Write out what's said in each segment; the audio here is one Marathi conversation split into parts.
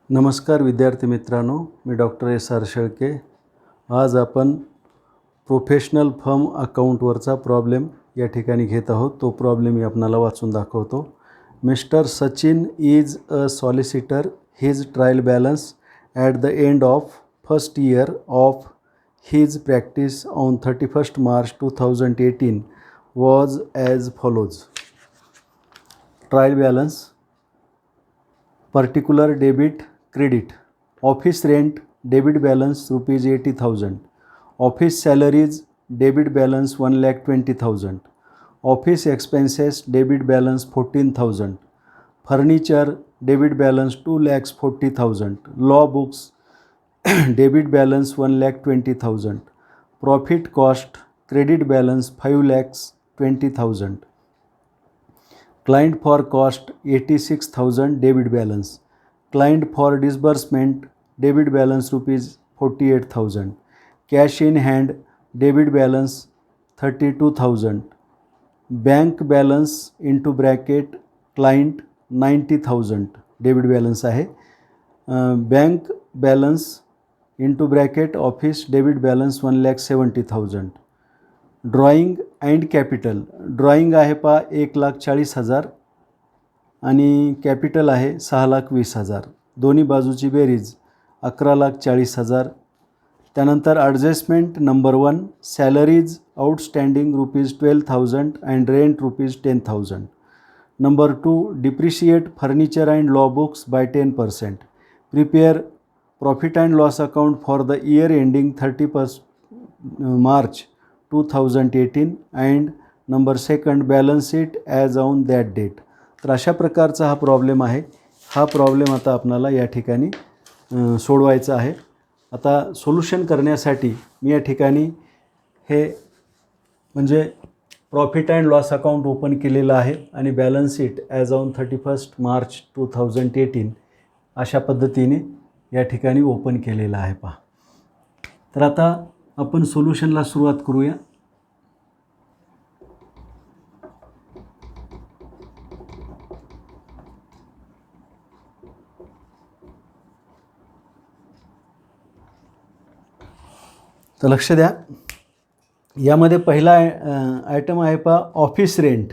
नमस्कार विद्यार्थी मित्रांनो, मी डॉक्टर एस आर शेळके. आज आपण प्रोफेशनल फर्म अकाउंटवरचा प्रॉब्लेम या ठिकाणी घेत आहोत. तो प्रॉब्लेम मी आपणाला वाचून दाखवतो. Mister Sachin is a solicitor. His trial balance at the end of first year of his practice on 31 March 2018 was as follows. Trial balance, particular debit credit, office rent debit balance rupees 80,000, office salaries debit balance 1,20,000, office expenses debit balance 14,000, furniture debit balance 2,40,000, law books debit balance 1,20,000, profit cost credit balance 5,20,000, client for cost 86,000 debit balance, client for disbursement debit balance rupees 48,000, cash in hand debit balance 32,000, bank balance into bracket client 90,000 debit balance आहे. bank balance into bracket office debit balance 1,70,000. Drawing and capital. Drawing आहे 1,40,000 आणि कॅपिटल आहे 6,20,000. दोन्ही बाजूची बेरीज 11,40,000. त्यानंतर adjustment number 1, salaries outstanding rupees 12,000 and rent rupees 10,000. Number 2, depreciate furniture and law books by 10%. Prepare profit and loss account for the year ending 31 March 2018 and number 2, balance sheet as on that date. तर अशा प्रकारचा हा प्रॉब्लेम आहे. हा प्रॉब्लेम आता आपणाला या ठिकाणी सोडवायचा आहे. आता सोल्युशन करण्यासाठी मी या ठिकाणी हे म्हणजे profit and loss account open केलेलं आहे आणि balance sheet as on 31 March 2018 अशा पद्धतीने या ठिकाणी ओपन केलेलं आहे. पहा, तर आता आपण सोल्युशनला सुरुवात करूया. तर लक्ष द्या, यामध्ये पहिला आयटम आहे पहा office rent.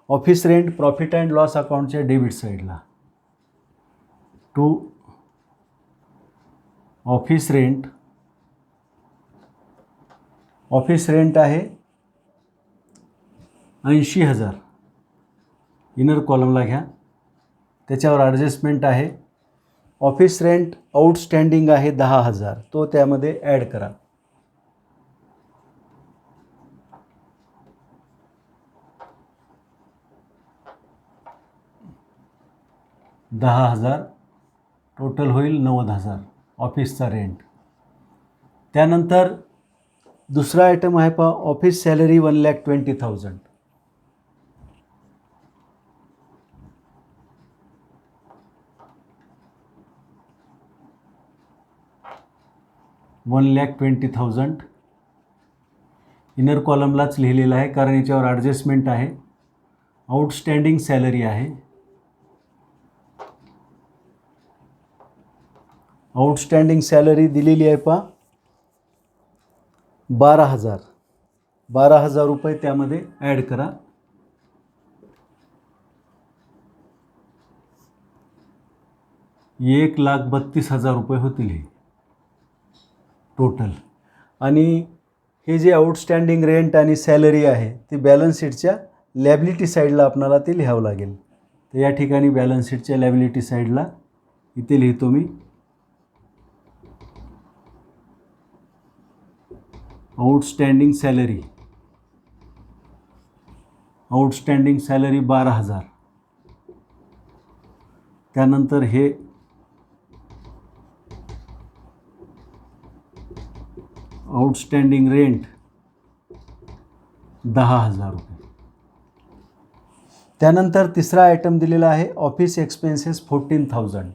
Office rent profit and loss अकाउंटच्या डेबिट साईडला. To office rent. Office rent आहे 80,000. इनर कॉलमला घ्या, त्याच्यावर ॲडजस्टमेंट आहे. ऑफिस रेंट आउटस्टँडिंग आहे 10,000, तो त्यामध्ये ॲड करा. $10,000 टोटल होईल 90,000 ऑफिसचा रेंट. त्यानंतर दुसरा आयटम आहे पहा ऑफिस सॅलरी 1,20,000. $1,20,000 इनर कॉलमलाच लिहिलेलं आहे कारण याच्यावर ॲडजस्टमेंट आहे. आउटस्टँडिंग सॅलरी आहे. आउटस्टँडिंग सॅलरी दिलेली आहे पहा 12,000. 12,000 रुपये त्यामध्ये ॲड करा. ₹1,32,000 होतील हे टोटल. आणि हे जे आउटस्टँडिंग रेंट आणि सॅलरी आहे ती बॅलन्स शीटच्या लॅबिलिटी साईडला आपल्याला ते लिहावं लागेल. तर या ठिकाणी बॅलन्स शीटच्या लॅबिलिटी साईडला इथे लिहितो मी आउटस्टँडिंग सॅलरी. Outstanding salary 12,000. त्यानंतर हे आउटस्टँडिंग रेंट 10,000 रुपये. त्यानंतर तिसरा आयटम दिलेला आहे office expenses 14,000.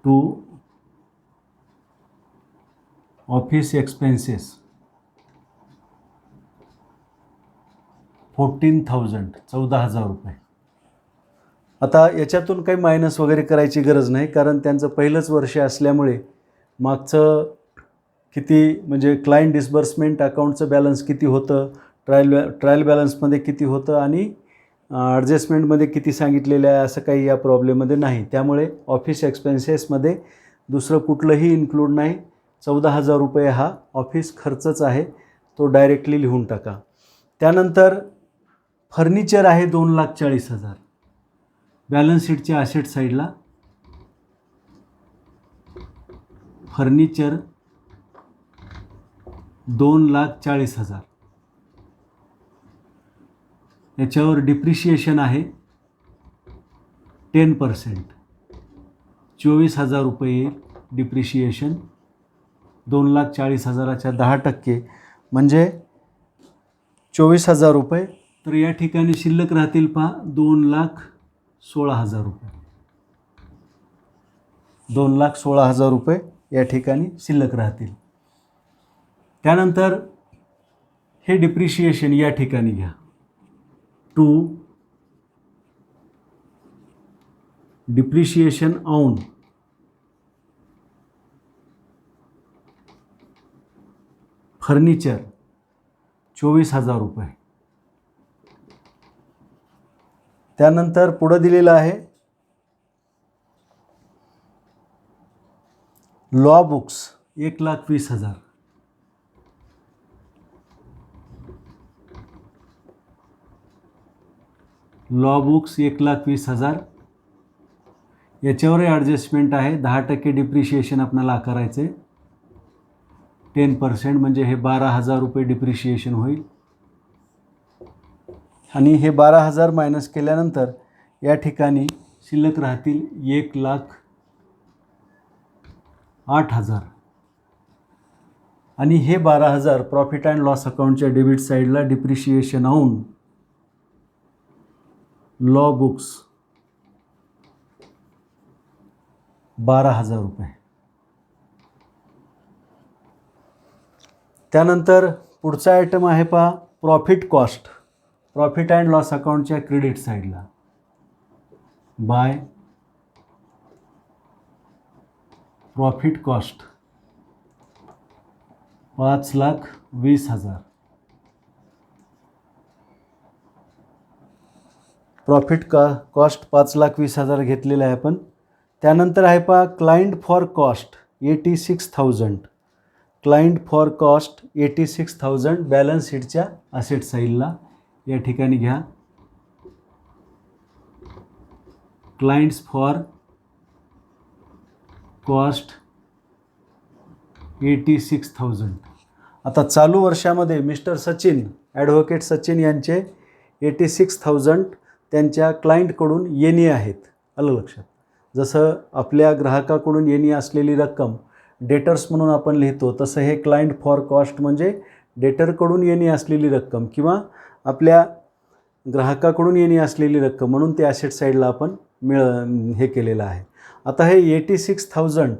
To office expenses 14,000 14,000 रुपये. आता याच्यातून काही मायनस वगैरे करायची गरज नाही, कारण त्यांचं पहिलंच वर्ष असल्यामुळे मागचं किती म्हणजे क्लायंट डिस्बर्समेंट अकाउंटचं बॅलन्स किती होतं, ट्रायल बॅलन्समध्ये किती होतं आणि ॲडजस्टमेंटमध्ये किती सांगितलेलं आहे असं काही या प्रॉब्लेममध्ये नाही. त्यामुळे ऑफिस एक्सपेन्सेसमध्ये दुसरं कुठलंही इन्क्लूड नाही. 14,000 रुपये हा ऑफिस खर्चच आहे, तो डायरेक्टली लिहून टाका. त्यानंतर फर्निचर आहे 2,40,000. बॅलन्स शीटच्या ॲसेट साईडला फर्निचर 2,40,000. याच्यावर डिप्रिशिएशन आहे 10%, 24,000 रुपये येईल डिप्रिशिएशन. 2,40,000च्या 10% म्हणजे 24,000 रुपये. तर या ठिकाणी शिल्लक राहतील पहा 2,16,000 रुपये. 2,16,000 रुपये या ठिकाणी शिल्लक राहतील. त्यानंतर हे डिप्रिशिएशन या ठिकाणी घ्या. टू डिप्रिशिएशन ऑन फर्निचर 24,000 रुपये. त्यानंतर पुढं दिलेलं आहे लॉ बुक्स 1,20,000. Law books 1,20,000. याच्यावरही ॲडजस्टमेंट आहे. 10% डिप्रिशिएशन आपल्याला आकारायचं आहे. 10% म्हणजे हे 12,000 रुपये डिप्रिशिएशन होईल. आणि हे 12,000 मायनस केल्यानंतर या ठिकाणी शिल्लक राहतील 1,08,000. आणि हे 12,000 प्रॉफिट अँड लॉस अकाउंटच्या डेबिट साईडला डिप्रिशिएशन ऑन लॉ बुक्स 12,000 रुपये. त्यानंतर पुढचा आयटम आहे पहा profit cost. Profit and loss अकाउंटच्या क्रेडिट साईडला by profit cost 5,20,000. Profit cost 5,20,000 घेतलेलं आहे आपण. त्यानंतर आहे पहा client for cost 86,000. Client for cost 86,000 balance शीटच्या असेट साईडला या ठिकाणी घ्या. Clients for cost 86,000. आता चालू वर्षामध्ये मिस्टर सचिन ॲडव्होकेट सचिन यांचे 86,000 त्यांच्या क्लायंटकडून येणे आहेत. आलं लक्षात. जसं आपल्या ग्राहकाकडून येणे असलेली रक्कम डेटर्स म्हणून आपण लिहितो, तसं हे क्लायंट फॉर कॉस्ट म्हणजे डेटरकडून येणे असलेली रक्कम किंवा आपल्या ग्राहकाकडून येणे असलेली रक्कम म्हणून ते ॲसेट साईडला आपण हे केलेलं आहे. आता हे 86,000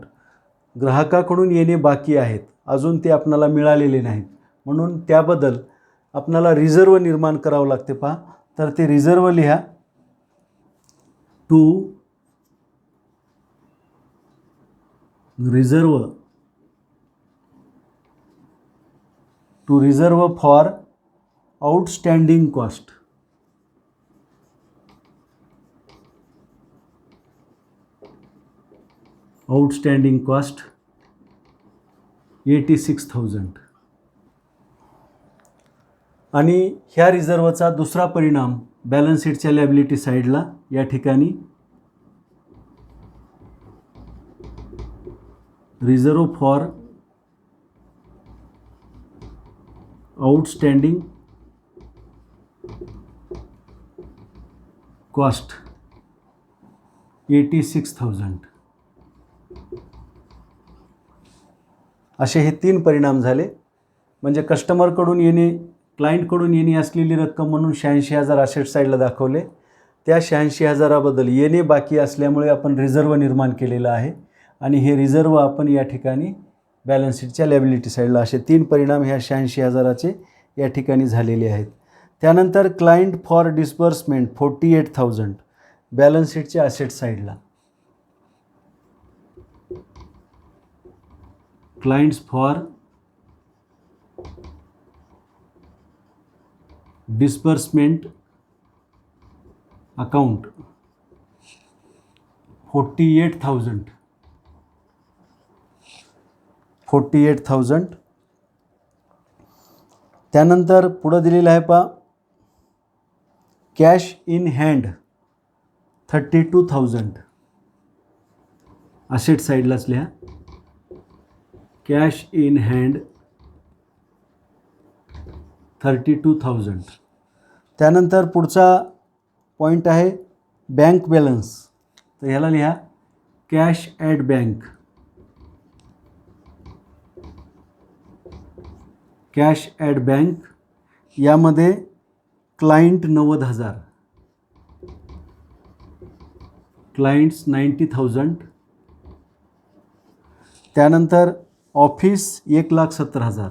ग्राहकाकडून येणे बाकी आहेत, अजून ते आपणाला मिळालेले नाहीत, म्हणून त्याबद्दल आपणाला रिझर्व निर्माण करावं लागते पहा. तर ते रिझर्व लिहा. To reserve for outstanding cost. Outstanding cost 86,000. आणि ह्या रिझर्वचा दुसरा परिणाम बॅलन्स शीटच्या लायबिलिटी साईडला या ठिकाणी रिझर्व फॉर आउटस्टँडिंग कॉस्ट 86,000. असे हे 3 परिणाम झाले. म्हणजे कस्टमरकडून येणे क्लायंटकडून येणे असलेली रक्कम म्हणून 86,000 असेट साईडला दाखवले. त्या 86,000बद्दल येणे बाकी असल्यामुळे आपण रिझर्व निर्माण केलेलं आहे आणि हे रिझर्व आपण या ठिकाणी बॅलन्स शीटच्या लायबिलिटी साईडला असे 3 परिणाम ह्या 86,000चे या ठिकाणी झालेले आहेत. त्यानंतर क्लायंट फॉर डिस्बर्समेंट 48,000. बॅलन्स शीटच्या असेट साईडला. Clients for disbursement account 48,000. त्यानंतर पुढं दिलेलं आहे पहा कॅश इन हँड 32,000. असेट साईडलाच लिहा कॅश इन हँड 32,000. त्यानंतर पुढचा पॉईंट आहे बँक बॅलन्स. तर ह्याला लिहा cash at bank. Cash at bank यामध्ये क्लायंट 90,000, क्लायंट्स 90,000. त्यानंतर ऑफिस 1,70,000,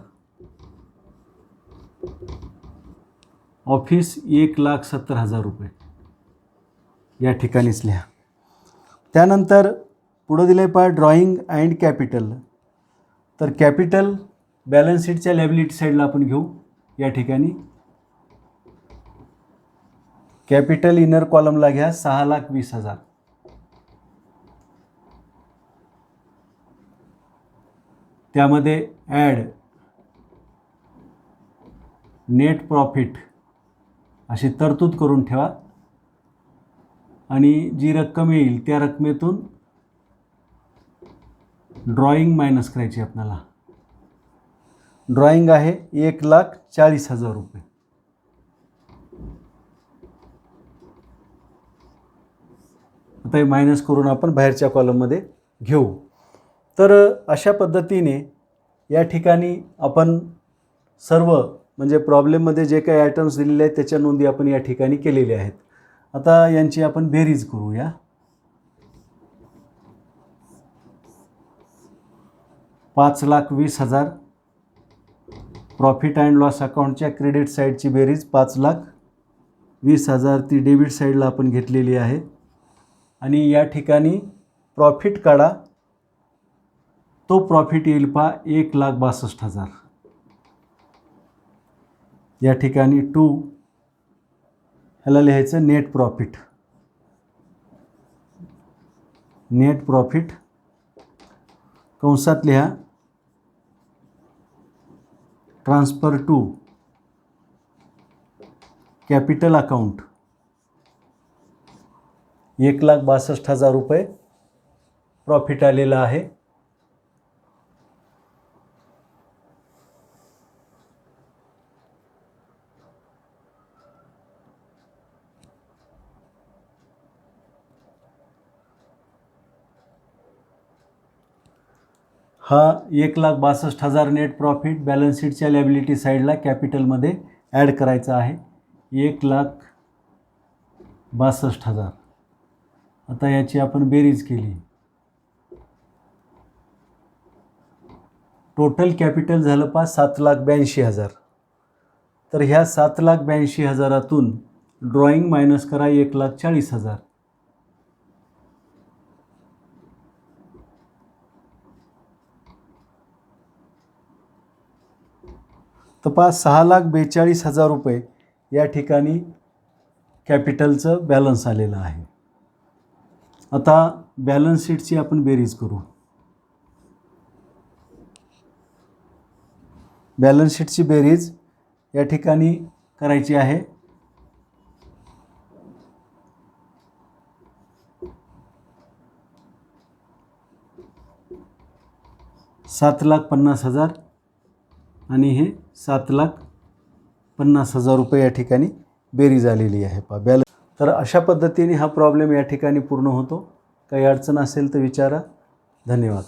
ऑफिस 1,70,000 रुपये या ठिकाणीच लिहा. त्यानंतर पुढं दिले पहा ड्रॉइंग अँड कॅपिटल. तर कॅपिटल बॅलन्स शीटच्या लायबिलिटी साईडला आपण घेऊ. या ठिकाणी कॅपिटल इनर कॉलमला घ्या 6,20,000. त्यामध्ये ॲड नेट प्रॉफिट अशी तरतूद करून ठेवा आणि जी रक्कम येईल त्या रकमेतून ड्रॉइंग मायनस करायची आपल्याला. ड्रॉइंग आहे 1,40,000 रुपये. आता हे मायनस करून आपण बाहेरच्या कॉलममध्ये घेऊ. तर अशा पद्धतीने या ठिकाणी आपण सर्व म्हणजे प्रॉब्लेममध्ये जे काही आयटम्स दिलेले आहेत त्याच्या नोंदी आपण या ठिकाणी केलेल्या आहेत. आता यांची आपण बेरीज करूया. $5,20,000 प्रॉफिट अँड लॉस अकाउंटच्या क्रेडिट साईडची बेरीज 5,20,000 ती डेबिट साईडला आपण घेतलेली आहे. आणि या ठिकाणी प्रॉफिट काढा. तो प्रॉफिट येईल पहा 1,62,000. या ठिकाणी 2 ह्याला लिहायचं नेट प्रॉफिट. नेट प्रॉफिट कंसात लिहा ट्रान्सफर टू कॅपिटल अकाउंट 1,62,000 रुपये प्रॉफिट आलेला आहे. हा 1,62,000 नेट प्रॉफिट बॅलन्स शीटच्या लायबिलिटी साईडला कॅपिटलमध्ये ॲड करायचा आहे. 1,62,000. आता याची आपण बेरीज केली. टोटल कॅपिटल झालं पहा 7,82,000. तर ह्या 7,82,000तून ड्रॉइंग मायनस करा 1,40,000. तर पहा 6,42,000 रुपये या ठिकाणी कॅपिटलचं बॅलन्स आलेलं आहे. आता बॅलन्स शीटची आपण बेरीज करू. बॅलन्स शीटची बेरीज या ठिकाणी करायची आहे. $7,50,000 आणि हे 7,50,000 रुपये या ठिकाणी बेरीज आलेली आहे पहा बॅलन्स. तर अशा पद्धतीने हा प्रॉब्लेम या ठिकाणी पूर्ण होतो. काही अडचण असेल तर विचारा. धन्यवाद.